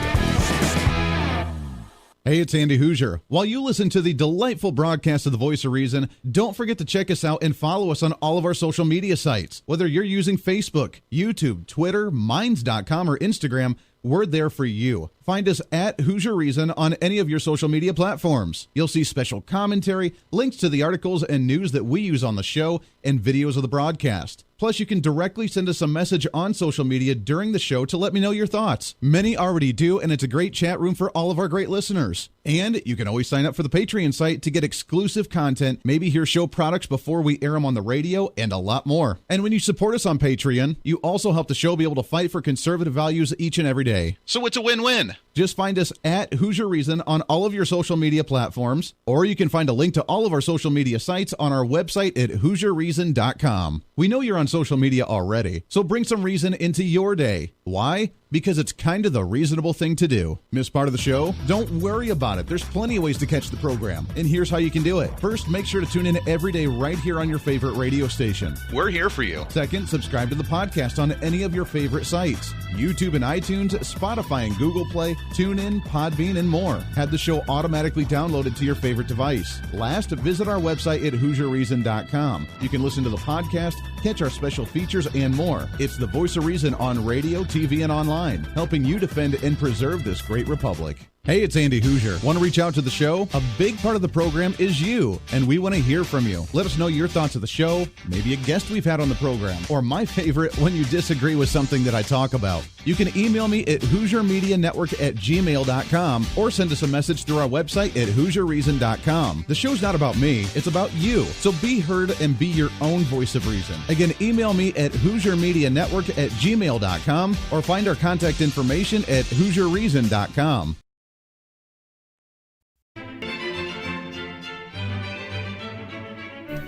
Hey, it's Andy Hooser. While you listen to the delightful broadcast of The Voice of Reason, don't forget to check us out and follow us on all of our social media sites. Whether you're using Facebook, YouTube, Twitter, Minds.com, or Instagram, we're there for you. Find us at Hooser Reason on any of your social media platforms. You'll see special commentary, links to the articles and news that we use on the show, and videos of the broadcast. Plus, you can directly send us a message on social media during the show to let me know your thoughts. Many already do, and it's a great chat room for all of our great listeners. And you can always sign up for the Patreon site to get exclusive content, maybe hear show products before we air them on the radio, and a lot more. And when you support us on Patreon, you also help the show be able to fight for conservative values each and every day. So it's a win-win. Just find us at Hooser Reason on all of your social media platforms, or you can find a link to all of our social media sites on our website at HooserReason.com. We know you're on social media already, so bring some reason into your day. Why? Because it's kind of the reasonable thing to do. Miss part of the show? Don't worry about it. There's plenty of ways to catch the program, and here's how you can do it. First, make sure to tune in every day right here on your favorite radio station. We're here for you. Second, subscribe to the podcast on any of your favorite sites. YouTube and iTunes, Spotify and Google Play, TuneIn, Podbean, and more. Have the show automatically downloaded to your favorite device. Last, visit our website at HooserReason.com. You can listen to the podcast, catch our special features, and more. It's the Voice of Reason on radio, TV, and online, helping you defend and preserve this great republic. Hey, it's Andy Hooser. Want to reach out to the show? A big part of the program is you, and we want to hear from you. Let us know your thoughts of the show, maybe a guest we've had on the program, or my favorite, when you disagree with something that I talk about. You can email me at HooserMediaNetwork@gmail.com or send us a message through our website at HooserReason.com. The show's not about me, it's about you. So be heard and be your own voice of reason. Again, email me at HooserMediaNetwork@gmail.com or find our contact information at HooserReason.com.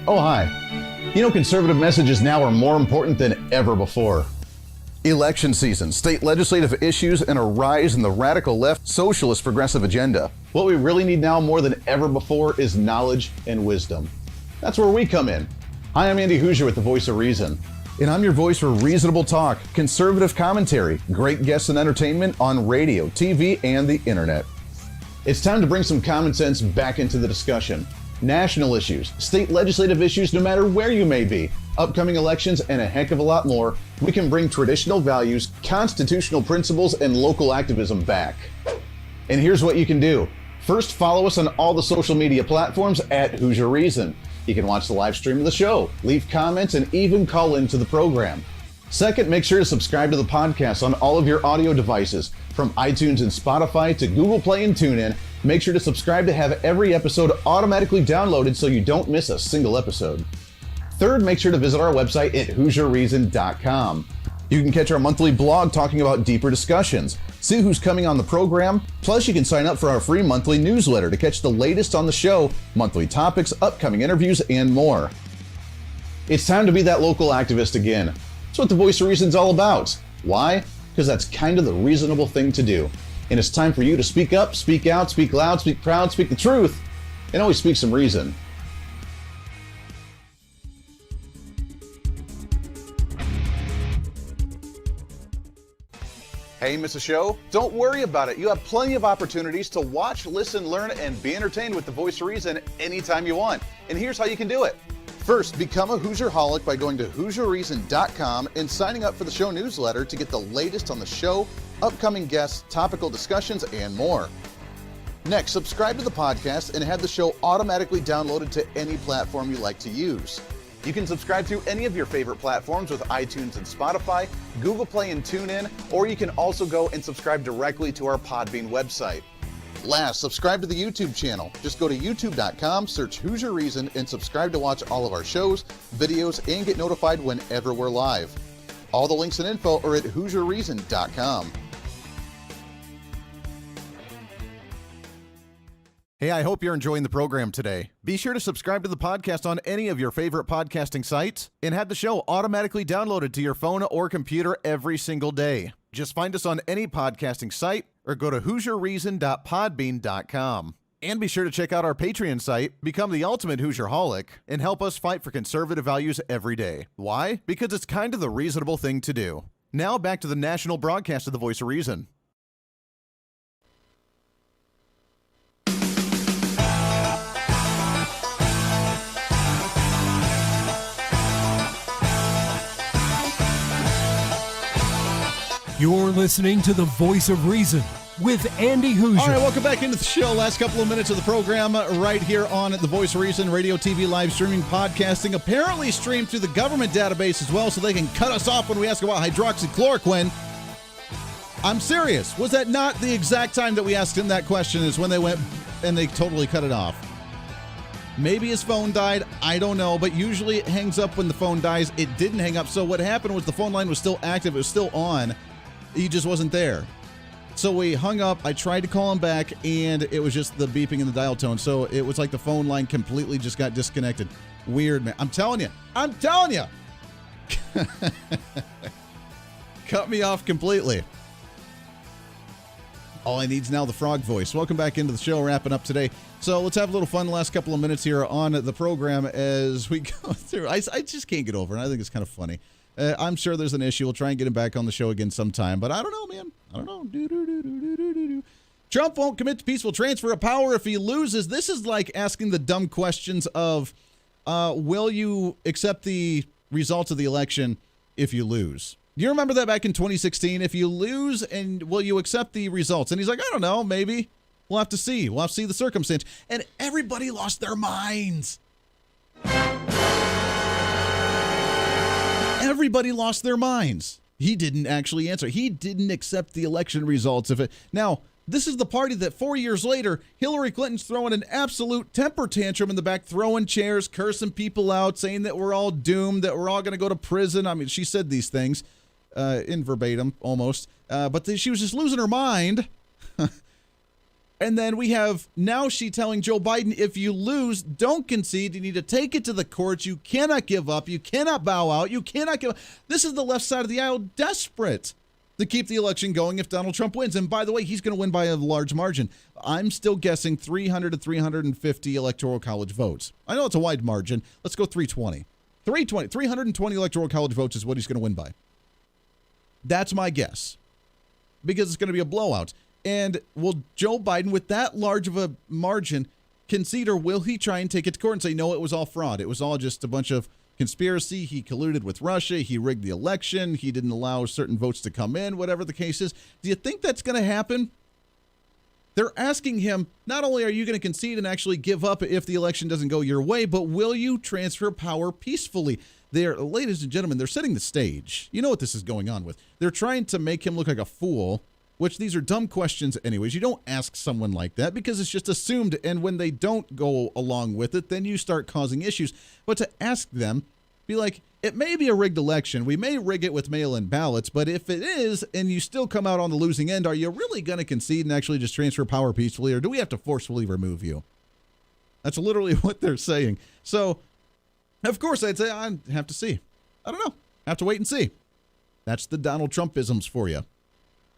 Oh, hi. You know, conservative messages now are more important than ever before. Election season, state legislative issues, and a rise in the radical left socialist progressive agenda. What we really need now more than ever before is knowledge and wisdom. That's where we come in. Hi, I'm Andy Hooser with the Voice of Reason. And I'm your voice for reasonable talk, conservative commentary, great guests and entertainment on radio, TV, and the internet. It's time to bring some common sense back into the discussion. National issues, state legislative issues, no matter where you may be, upcoming elections, and a heck of a lot more, we can bring traditional values, constitutional principles, and local activism back. And here's what you can do. First, follow us on all the social media platforms at Hooser Reason. You can watch the live stream of the show, leave comments, and even call into the program. Second, make sure to subscribe to the podcast on all of your audio devices, from iTunes and Spotify to Google Play and TuneIn. Make sure to subscribe to have every episode automatically downloaded so you don't miss a single episode. Third, make sure to visit our website at HooserReason.com. You can catch our monthly blog talking about deeper discussions, see who's coming on the program, plus you can sign up for our free monthly newsletter to catch the latest on the show, monthly topics, upcoming interviews, and more. It's time to be that local activist again. That's what the Voice of Reason's all about. Why? Because that's kind of the reasonable thing to do. And it's time for you to speak up, speak out, speak loud, speak proud, speak the truth, and always speak some reason. Hey, miss a show? Don't worry about it. You have plenty of opportunities to watch, listen, learn, and be entertained with the Voice of Reason anytime you want. And here's how you can do it. First, become a Hooserholic by going to HooserReason.com and signing up for the show newsletter to get the latest on the show, upcoming guests, topical discussions, and more. Next, subscribe to the podcast and have the show automatically downloaded to any platform you like to use. You can subscribe through any of your favorite platforms with iTunes and Spotify, Google Play and TuneIn, or you can also go and subscribe directly to our Podbean website. Last, subscribe to the YouTube channel. Just go to youtube.com, search Hooser Reason, and subscribe to watch all of our shows, videos, and get notified whenever we're live. All the links and info are at HooserReason.com. Hey, I hope you're enjoying the program today. Be sure to subscribe to the podcast on any of your favorite podcasting sites and have the show automatically downloaded to your phone or computer every single day. Just find us on any podcasting site or go to HooserReason.podbean.com. And be sure to check out our Patreon site, become the ultimate Hooserholic, and help us fight for conservative values every day. Why? Because it's kind of the reasonable thing to do. Now back to the national broadcast of the Voice of Reason. You're listening to the Voice of Reason with Andy Hooser. All right, welcome back into the show. Last couple of minutes of the program right here on the Voice of Reason, radio, TV, live streaming, podcasting, apparently streamed through the government database as well so they can cut us off when we ask about hydroxychloroquine. I'm serious. Was that not the exact time that we asked him that question is when they went and they totally cut it off? Maybe his phone died. I don't know, but usually it hangs up when the phone dies. It didn't hang up. So what happened was the phone line was still active. It was still on. He just wasn't there. So we hung up. I tried to call him back, and it was just the beeping and the dial tone. So it was like the phone line completely just got disconnected. Weird, man. I'm telling you. Cut me off completely. All I need is now the frog voice. Welcome back into the show, wrapping up today. So let's have a little fun the last couple of minutes here on the program as we go through. I just can't get over it. I think it's kind of funny. I'm sure there's an issue. We'll try and get him back on the show again sometime, but I don't know, man. I don't know. Trump won't commit to peaceful transfer of power if he loses. This is like asking the dumb questions of, will you accept the results of the election if you lose? Do you remember that back in 2016? If you lose, and will you accept the results? And he's like, I don't know, maybe. We'll have to see. We'll have to see the circumstance. And everybody lost their minds. Everybody lost their minds. He didn't actually answer. He didn't accept the election results. Now, This is the party that 4 years later, Hillary Clinton's throwing an absolute temper tantrum in the back, throwing chairs, cursing people out, saying that we're all doomed, that we're all going to go to prison. I mean, she said these things in verbatim almost, but she was just losing her mind. And then we have now she telling Joe Biden, if you lose, don't concede. You need to take it to the courts. You cannot give up. You cannot bow out. You cannot give up. This is the left side of the aisle desperate to keep the election going if Donald Trump wins. And by the way, he's going to win by a large margin. I'm still guessing 300 to 350 electoral college votes. I know it's a wide margin. Let's go 320. 320 electoral college votes is what he's going to win by. That's my guess, because it's going to be a blowout. And will Joe Biden, with that large of a margin, concede, or will he try and take it to court and say, no, it was all fraud. It was all just a bunch of conspiracy. He colluded with Russia. He rigged the election. He didn't allow certain votes to come in, whatever the case is. Do you think that's going to happen? They're asking him, not only are you going to concede and actually give up if the election doesn't go your way, but will you transfer power peacefully? Ladies and gentlemen, they're setting the stage. You know what this is going on with. They're trying to make him look like a fool, which these are dumb questions anyways. You don't ask someone like that because it's just assumed, and when they don't go along with it, then you start causing issues. But to ask them, be like, it may be a rigged election. We may rig it with mail-in ballots, but if it is, and you still come out on the losing end, are you really going to concede and actually just transfer power peacefully, or do we have to forcefully remove you? That's literally what they're saying. So, of course, I'd say I have to see. I don't know. Have to wait and see. That's the Donald Trumpisms for you.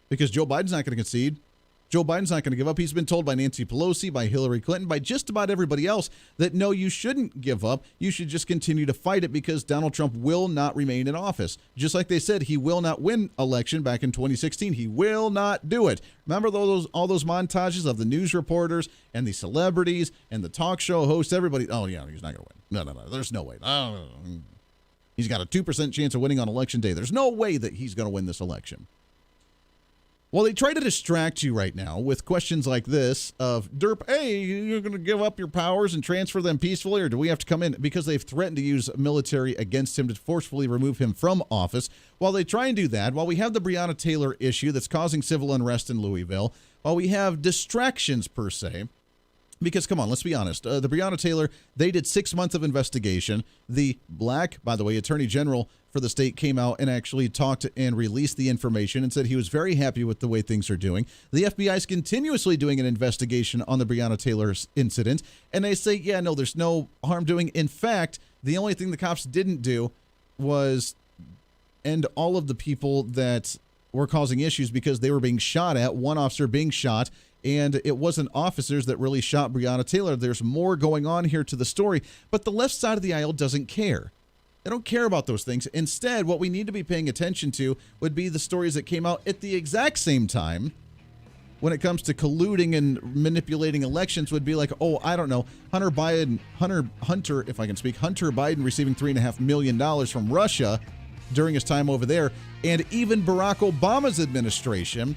Because Joe Biden's not going to concede. Joe Biden's not going to give up. He's been told by Nancy Pelosi, by Hillary Clinton, by just about everybody else that no, you shouldn't give up. You should just continue to fight it because Donald Trump will not remain in office. Just like they said, he will not win election back in 2016. He will not do it. Remember all those montages of the news reporters and the celebrities and the talk show hosts, everybody, oh, yeah, he's not going to win. No, there's no way. Oh, he's got a 2% chance of winning on election day. There's no way that he's going to win this election. Well, they try to distract you right now with questions like this of, derp, hey, you're going to give up your powers and transfer them peacefully, or do we have to come in? Because they've threatened to use military against him to forcefully remove him from office. While they try and do that, while we have the Breonna Taylor issue that's causing civil unrest in Louisville, while we have distractions per se, because, come on, let's be honest. The Breonna Taylor, they did 6 months of investigation. The black, by the way, attorney general for the state came out and actually talked and released the information and said he was very happy with the way things are doing. The FBI is continuously doing an investigation on the Breonna Taylor incident, and they say, yeah, no, there's no harm doing. In fact, the only thing the cops didn't do was end all of the people that were causing issues because they were being shot at, one officer being shot, and it wasn't officers that really shot Breonna Taylor. There's more going on here to the story, but the left side of the aisle doesn't care. They don't care about those things. Instead, what we need to be paying attention to would be the stories that came out at the exact same time when it comes to colluding and manipulating elections would be like, oh, I don't know, Hunter Biden receiving $3.5 million from Russia during his time over there, and even Barack Obama's administration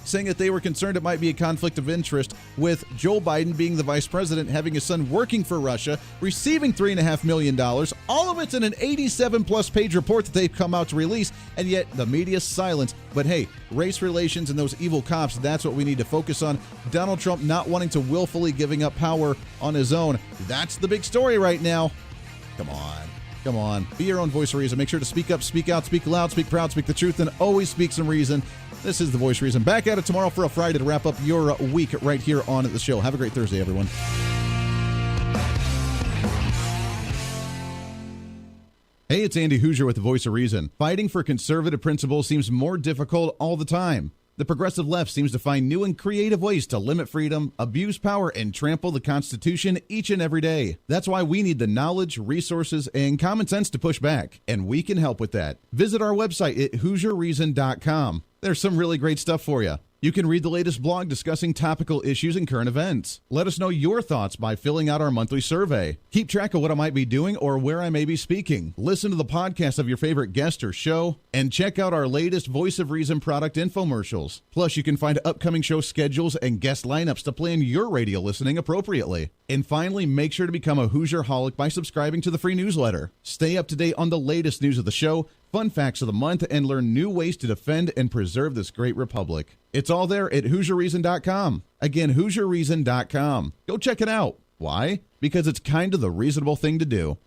saying that they were concerned it might be a conflict of interest with Joe Biden being the vice president, having his son working for Russia, receiving $3.5 million. All of it's in an 87-plus page report that they've come out to release, and yet the media's silent. But hey, race relations and those evil cops, that's what we need to focus on. Donald Trump not wanting to willfully giving up power on his own. That's the big story right now. Come on. Be your own voice of reason. Make sure to speak up, speak out, speak loud, speak proud, speak the truth, and always speak some reason. This is The Voice of Reason. Back at it tomorrow for a Friday to wrap up your week right here on the show. Have a great Thursday, everyone. Hey, it's Andy Hooser with The Voice of Reason. Fighting for conservative principles seems more difficult all the time. The progressive left seems to find new and creative ways to limit freedom, abuse power, and trample the Constitution each and every day. That's why we need the knowledge, resources, and common sense to push back, and we can help with that. Visit our website at HooserReason.com. There's some really great stuff for you. You can read the latest blog discussing topical issues and current events. Let us know your thoughts by filling out our monthly survey. Keep track of what I might be doing or where I may be speaking. Listen to the podcast of your favorite guest or show, and check out our latest Voice of Reason product infomercials. Plus, you can find upcoming show schedules and guest lineups to plan your radio listening appropriately. And finally, make sure to become a Hoosier-holic by subscribing to the free newsletter. Stay up to date on the latest news of the show, fun facts of the month, and learn new ways to defend and preserve this great republic. It's all there at HooserReason.com. Again, HooserReason.com. Go check it out. Why? Because it's kind of the reasonable thing to do.